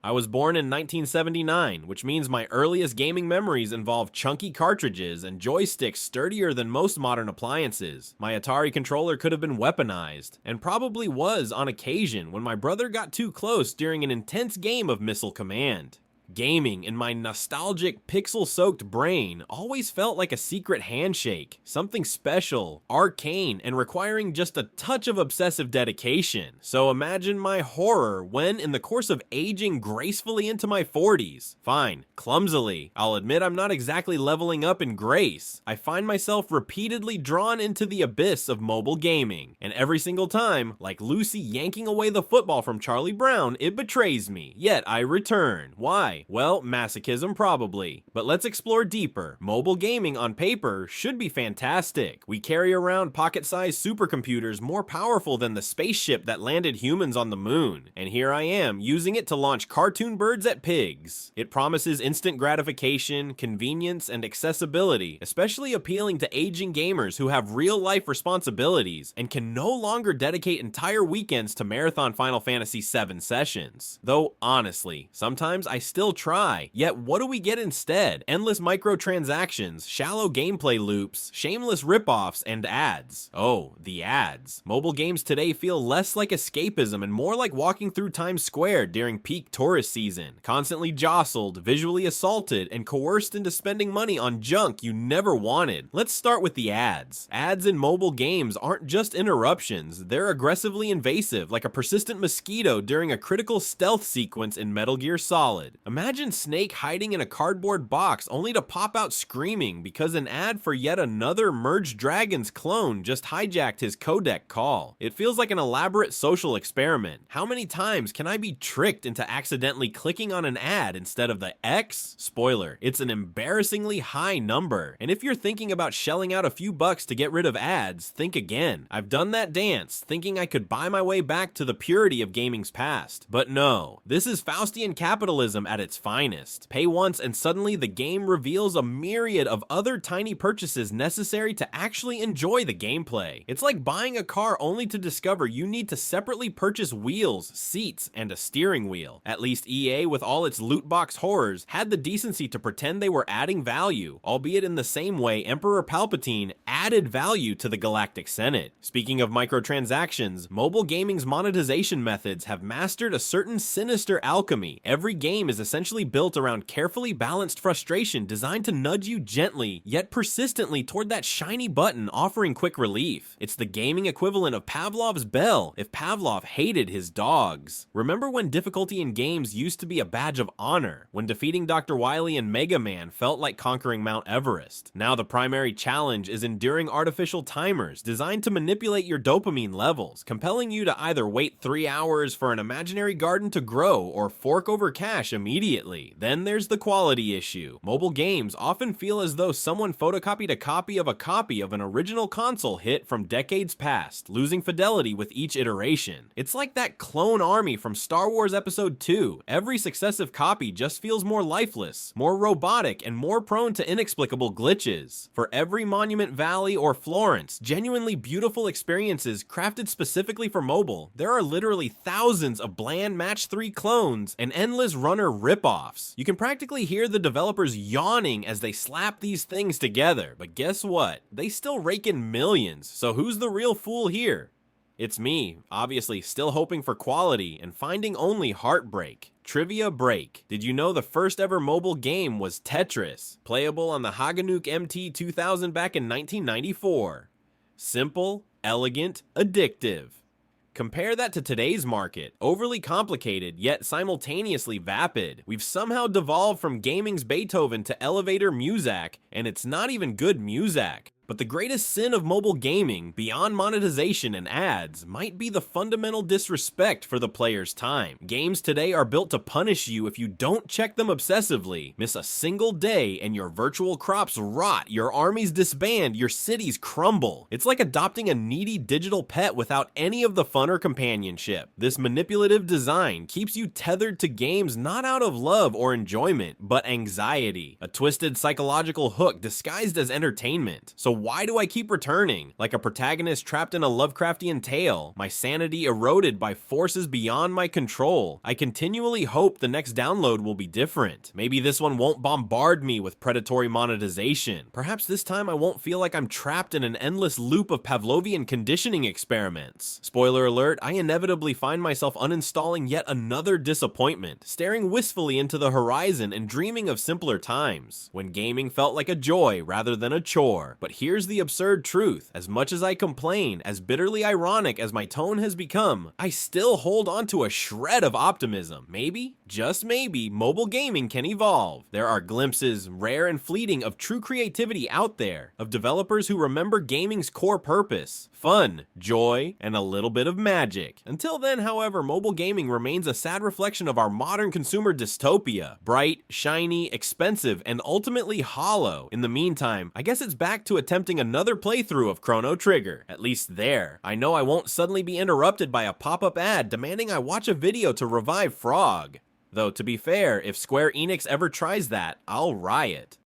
I was born in 1979, which means my earliest gaming memories involve chunky cartridges and joysticks sturdier than most modern appliances. My Atari controller could have been weaponized, and probably was on occasion when my brother got too close during an intense game of Missile Command. Gaming, in my nostalgic, pixel-soaked brain, always felt like a secret handshake, something special, arcane, and requiring just a touch of obsessive dedication. So imagine my horror when, in the course of aging gracefully into my 40s, fine, clumsily, I'll admit I'm not exactly leveling up in grace, I find myself repeatedly drawn into the abyss of mobile gaming, and every single time, like Lucy yanking away the football from Charlie Brown, it betrays me, yet I return. Why? Well, masochism probably. But let's explore deeper. Mobile gaming on paper should be fantastic. We carry around pocket-sized supercomputers more powerful than the spaceship that landed humans on the moon. And here I am, using it to launch cartoon birds at pigs. It promises instant gratification, convenience, and accessibility, especially appealing to aging gamers who have real-life responsibilities and can no longer dedicate entire weekends to marathon Final Fantasy VII sessions. Though, honestly, sometimes I still try. Yet what do we get instead? Endless microtransactions, shallow gameplay loops, shameless ripoffs, and ads. Oh, the ads. Mobile games today feel less like escapism and more like walking through Times Square during peak tourist season, constantly jostled, visually assaulted, and coerced into spending money on junk you never wanted. Let's start with the ads. Ads in mobile games aren't just interruptions, they're aggressively invasive, like a persistent mosquito during a critical stealth sequence in Metal Gear Solid. Imagine Snake hiding in a cardboard box only to pop out screaming because an ad for yet another Merged Dragons clone just hijacked his codec call. It feels like an elaborate social experiment. How many times can I be tricked into accidentally clicking on an ad instead of the X? Spoiler, it's an embarrassingly high number. And if you're thinking about shelling out a few bucks to get rid of ads, think again. I've done that dance, thinking I could buy my way back to the purity of gaming's past. But no, this is Faustian capitalism at its finest. Pay once and suddenly the game reveals a myriad of other tiny purchases necessary to actually enjoy the gameplay. It's like buying a car only to discover you need to separately purchase wheels, seats, and a steering wheel. At least EA, with all its loot box horrors, had the decency to pretend they were adding value, albeit in the same way Emperor Palpatine added value to the Galactic Senate. Speaking of microtransactions, mobile gaming's monetization methods have mastered a certain sinister alchemy. Every game is essentially built around carefully balanced frustration designed to nudge you gently, yet persistently toward that shiny button offering quick relief. It's the gaming equivalent of Pavlov's bell if Pavlov hated his dogs. Remember when difficulty in games used to be a badge of honor? When defeating Dr. Wily and Mega Man felt like conquering Mount Everest? Now the primary challenge is enduring artificial timers designed to manipulate your dopamine levels, compelling you to either wait 3 hours for an imaginary garden to grow or fork over cash immediately. Then there's the quality issue. Mobile games often feel as though someone photocopied a copy of an original console hit from decades past, losing fidelity with each iteration. It's like that clone army from Star Wars Episode 2. Every successive copy just feels more lifeless, more robotic, and more prone to inexplicable glitches. For every Monument Valley or Florence, genuinely beautiful experiences crafted specifically for mobile, there are literally thousands of bland Match 3 clones and endless runner ripoffs. You can practically hear the developers yawning as they slap these things together, but guess what? They still rake in millions, so who's the real fool here? It's me, obviously still hoping for quality and finding only heartbreak. Trivia break. Did you know the first ever mobile game was Tetris, playable on the Haganuk MT2000 back in 1994? Simple, elegant, addictive. Compare that to today's market, overly complicated yet simultaneously vapid. We've somehow devolved from gaming's Beethoven to elevator Muzak, and it's not even good Muzak. But the greatest sin of mobile gaming, beyond monetization and ads, might be the fundamental disrespect for the player's time. Games today are built to punish you if you don't check them obsessively. Miss a single day and your virtual crops rot, your armies disband, your cities crumble. It's like adopting a needy digital pet without any of the fun or companionship. This manipulative design keeps you tethered to games not out of love or enjoyment, but anxiety. A twisted psychological hook disguised as entertainment. So why do I keep returning? Like a protagonist trapped in a Lovecraftian tale, my sanity eroded by forces beyond my control. I continually hope the next download will be different. Maybe this one won't bombard me with predatory monetization. Perhaps this time I won't feel like I'm trapped in an endless loop of Pavlovian conditioning experiments. Spoiler alert, I inevitably find myself uninstalling yet another disappointment, staring wistfully into the horizon and dreaming of simpler times, when gaming felt like a joy rather than a chore. But here's the absurd truth. As much as I complain, as bitterly ironic as my tone has become, I still hold on to a shred of optimism. Maybe, just maybe, mobile gaming can evolve. There are glimpses, rare and fleeting, of true creativity out there, of developers who remember gaming's core purpose: fun, joy, and a little bit of magic. Until then, however, mobile gaming remains a sad reflection of our modern consumer dystopia. Bright, shiny, expensive, and ultimately hollow. In the meantime, I guess it's back to attempting another playthrough of Chrono Trigger. At least there, I know I won't suddenly be interrupted by a pop-up ad demanding I watch a video to revive Frog. Though, to be fair, if Square Enix ever tries that, I'll riot.